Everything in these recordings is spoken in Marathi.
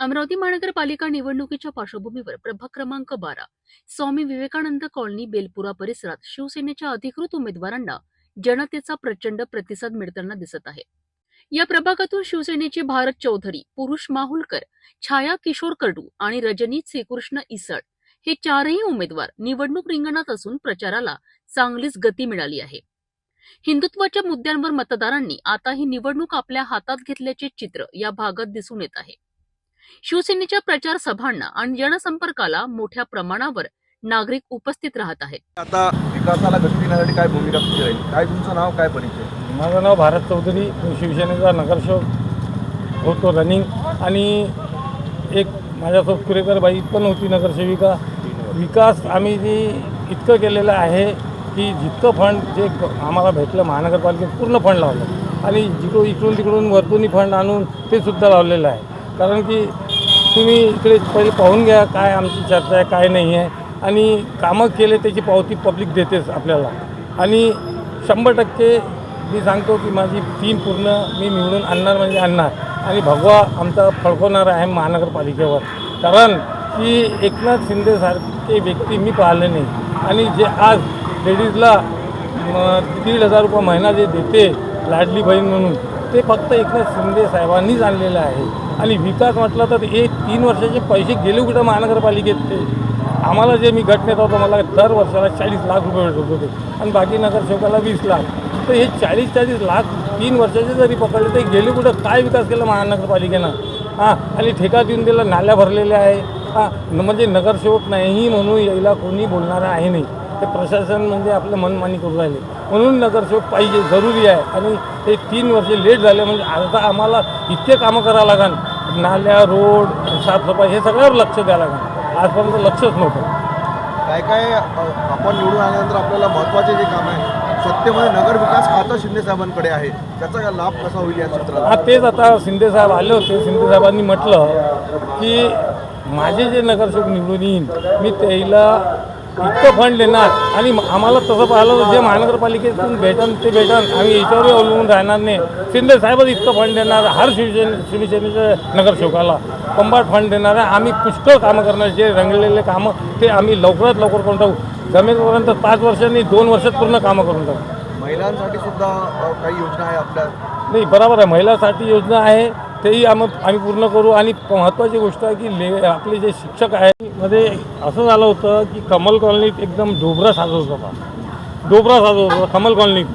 अमरावती महानगरपालिका निवडणुकीच्या पार्श्वभूमीवर प्रभाग क्रमांक 12 स्वामी विवेकानंद कॉलनी बेलपुरा परिसरात शिवसेनेच्या अधिकृत उमेदवारांना जनतेचा प्रचंड प्रतिसाद मिळताना दिसत आहे। या प्रभागातून शिवसेनेचे भारत चौधरी, पुरुष माहुलकर, छाया किशोर कडू आणि रजनी श्रीकृष्ण इसळ हे चारही उमेदवार निवडणूक रिंगणात असून प्रचाराला चांगलीच गती मिळाली आहे। हिंदुत्वाच्या मुद्द्यांवर मतदारांनी आता ही निवडणूक आपल्या हातात घेतल्याचे चित्र या भागात दिसून येत आहे। शिवसेनेच्या प्रचार सभांना आणि जनसंपर्काला मोठ्या प्रमाणावर नागरिक उपस्थित राहत आहेत। आता विकासाला गती देण्यासाठी काय भूमिका तुमची राहील? काय तुमचं नाव, काय परिचय? माझं नाव भारत चौधरी, शिवसेनेचा नगरसेवक होतो रनिंग, आणि एक माझ्यासोबत कुरेकर बाई पण होती नगरसेविका। विकास आम्ही जी इतकं केलेलं आहे की जितकं फंड जे आम्हाला भेटलं महानगरपालिकेत पूर्ण फंड लावलं, आणि इकडून तिकडून वरतूनही फंड आणून ते सुद्धा लावलेलं आहे। कारण की तुम्ही इकडे पहिले पाहून घ्या काय आमची चर्चा आहे, काय नाही आहे, आणि कामं केले त्याची पावती पब्लिक देतेच आपल्याला। आणि 100% मी सांगतो की माझी टीम पूर्ण मी निवडून आणणार म्हणजे आणणार, आणि भगवा आमचा फडकवणार आहे महानगरपालिकेवर। कारण की एकनाथ शिंदेसारखे व्यक्ती मी पाहिले नाही, आणि जे आज लेडीजला 1,500 रुपये महिना जे देते लाडली बहीण म्हणून, ते फक्त एकनाथ शिंदे साहेबांनीच आणलेलं आहे। आणि विकास म्हटलं तर हे 3 वर्षाचे पैसे गेले कुठं महानगरपालिकेत? ते आम्हाला जे मी गट नेता होतो मला दर वर्षाला 40 लाख रुपये भेटत होते, आणि बाकी नगरसेवकाला 20 लाख। तर हे 40-40 लाख 3 वर्षाचे जरी पकडले तर गेले कुठं? काय विकास केला महानगरपालिकेनं? आणि ठेका देऊन दिला, नाल्या भरलेल्या आहे। म्हणजे नगरसेवक नाही म्हणून यायला कोणी बोलणारं आहे नाही। ते प्रशासन म्हणजे आपलं मनमानी करू राहिले, म्हणून नगरसेवक पाहिजे, जरुरी आहे। आणि हे 3 वर्षे लेट झाले म्हणजे आता आम्हाला इतके कामं करावं लागेल, नाल्या, रोड, साफसफाई हे सगळ्यावर लक्ष द्यावं लागेल। आजपर्यंत लक्षच नव्हतं। काय काय आपण निवडून आल्यानंतर आपल्याला महत्त्वाचे जे काम आहे सत्तेमध्ये नगर विकास खातं शिंदे साहेबांकडे आहे, त्याचा लाभ कसा होईल या सूत्रात? तेच आता शिंदे साहेब आले होते। शिंदे साहेबांनी म्हटलं की माझे जे नगरसेवक निवडून येईन मी त्याला इतकं फंड देणार, आणि आम्हाला तसं पाहिलं तर जे महानगरपालिकेतून भेटन ते भेटन, आम्ही याच्यावरही अवलंबून राहणार नाही। शिंदे साहेबच इतकं फंड देणार हर शिवसेनेच्या नगरसेवकाला, कंबाट फंड देणार आहे। आम्ही पुष्कळ कामं करणार, जे रंगलेले कामं ते आम्ही लवकरात लवकर करून टाकू। जमेपर्यंत 5 वर्षांनी 2 वर्षात पूर्ण कामं करून टाकू। महिलांसाठी सुद्धा काही योजना आहे आपल्या? नाही, बरोबर आहे, महिलांसाठी योजना आहे, तेही आम्ही पूर्ण करू। आणि महत्त्वाची गोष्ट आहे की आपले जे शिक्षक आहेत मध्ये असं झालं होतं की कमल कॉलनीत एकदम डोबरा साजवत होता कमल कॉलनीत,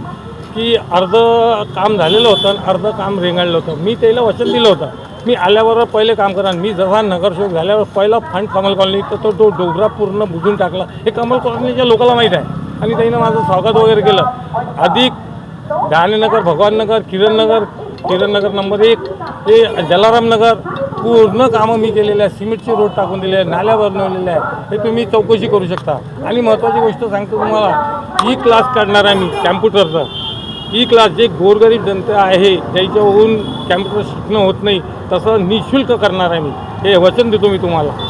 की अर्धं काम झालेलं होतं आणि अर्धं काम रेंगाळलं होतं। मी त्याला वचन दिलं होतं मी आल्यावर पहिले काम करणार। मी जसा नगरसेवक झाल्यावर पहिला फंड कमल कॉलनीत, तर तो डोबरा पूर्ण बुजून टाकला। हे कमल कॉलनीच्या लोकांना माहीत आहे, आणि त्यानं माझं स्वागत वगैरे केलं। अधिक डहाणेनगर, भगवाननगर, किरणनगर नंबर 1, हे जलाराम नगर पूर्ण कामं मी केलेले आहे। सिमेंटचे रोड टाकून दिले आहे, नाल्या बनवलेल्या आहे, हे तुम्ही चौकशी करू शकता। आणि महत्त्वाची गोष्ट सांगतो तुम्हाला, क्लास काढणार आहे मी कॅम्प्युटरचा। क्लास जे गोरगरीब जनता आहे ज्याच्यावरून कॅम्प्युटर शिकणं होत नाही, तसं निःशुल्क करणार आहे मी, हे वचन देतो मी तुम्हाला।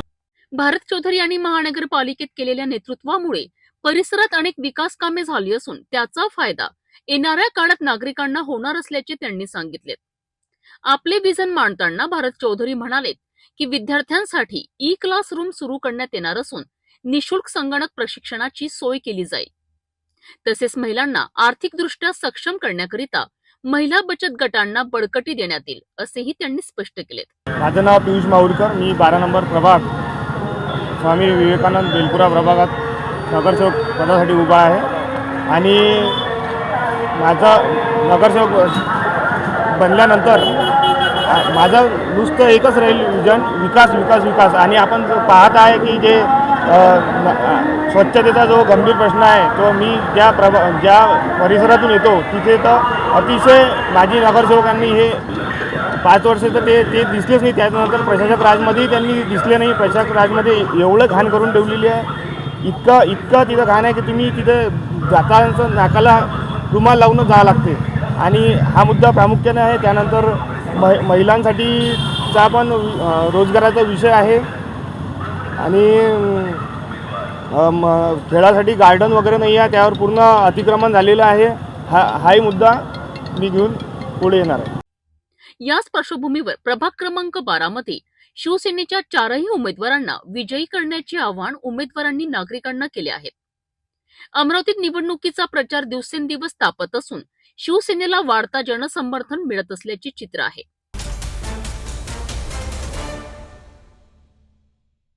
भारत चौधरी यांनी महानगरपालिकेत केलेल्या नेतृत्वामुळे परिसरात अनेक विकास कामे झाली असून त्याचा फायदा येणाऱ्या काळात नागरिकांना होणार असल्याचे त्यांनी सांगितले। आपले विजन मांडताना भारत चौधरी म्हणाले की विद्यार्थ्यांसाठी क्लासरूम सुरू करण्यात येणार असून निशुल्क संगणक प्रशिक्षणाची सोय केली जाईल। तसेच महिलांना आर्थिकदृष्ट्या सक्षम करण्याकरिता महिला बचत गटांना बळकटी देण्यात येईल असेही त्यांनी स्पष्ट केले। माझं नाव पियुष माहुलकर, मी 12 नंबर प्रभाग स्वामी विवेकानंद बेलपुरा प्रभागात नगरसेवक पदासाठी उभा आहे। आणि माझा नगरसेवक बनल्यानंतर माझं नुसतं एकच राहील विजन, विकास विकास विकास। आणि आपण पाहत आहे की जे स्वच्छतेचा जो गंभीर प्रश्न आहे तो मी ज्या परिसरातून येतो तिथे तर अतिशय माजी नगरसेवकांनी हे 5 वर्ष तर ते दिसलेच नाही। त्यानंतर प्रशासक राजमध्येही त्यांनी दिसले नाही। प्रशासक राजमध्ये एवढं घाण करून ठेवलेली आहे, इतकं तिथं घाण आहे की तुम्ही तिथे जाताना नाकाला रुमाल लावूनच जावं लागते। आणि हा मुद्दा प्रामुख्याने आहे। त्यानंतर महिलांसाठीचा पण रोजगाराचा विषय आहे, आणि खेळासाठी गार्डन वगैरे नाही आहे, त्यावर पूर्ण अतिक्रमण झालेलं आहे। हाही मुद्दा मी घेऊन पुढे येणार आहे। याच पार्श्वभूमीवर प्रभाग क्रमांक 12 मध्ये शिवसेनेच्या 4ही उमेदवारांना विजयी करण्याचे आवाहन उमेदवारांनी नागरिकांना केले आहे. अमरावतीत निवडणुकीचा प्रचार दिवसेंदिवस तापत असून शिवसेनेला वाढता जनसमर्थन मिळत असल्याचे चित्र आहे.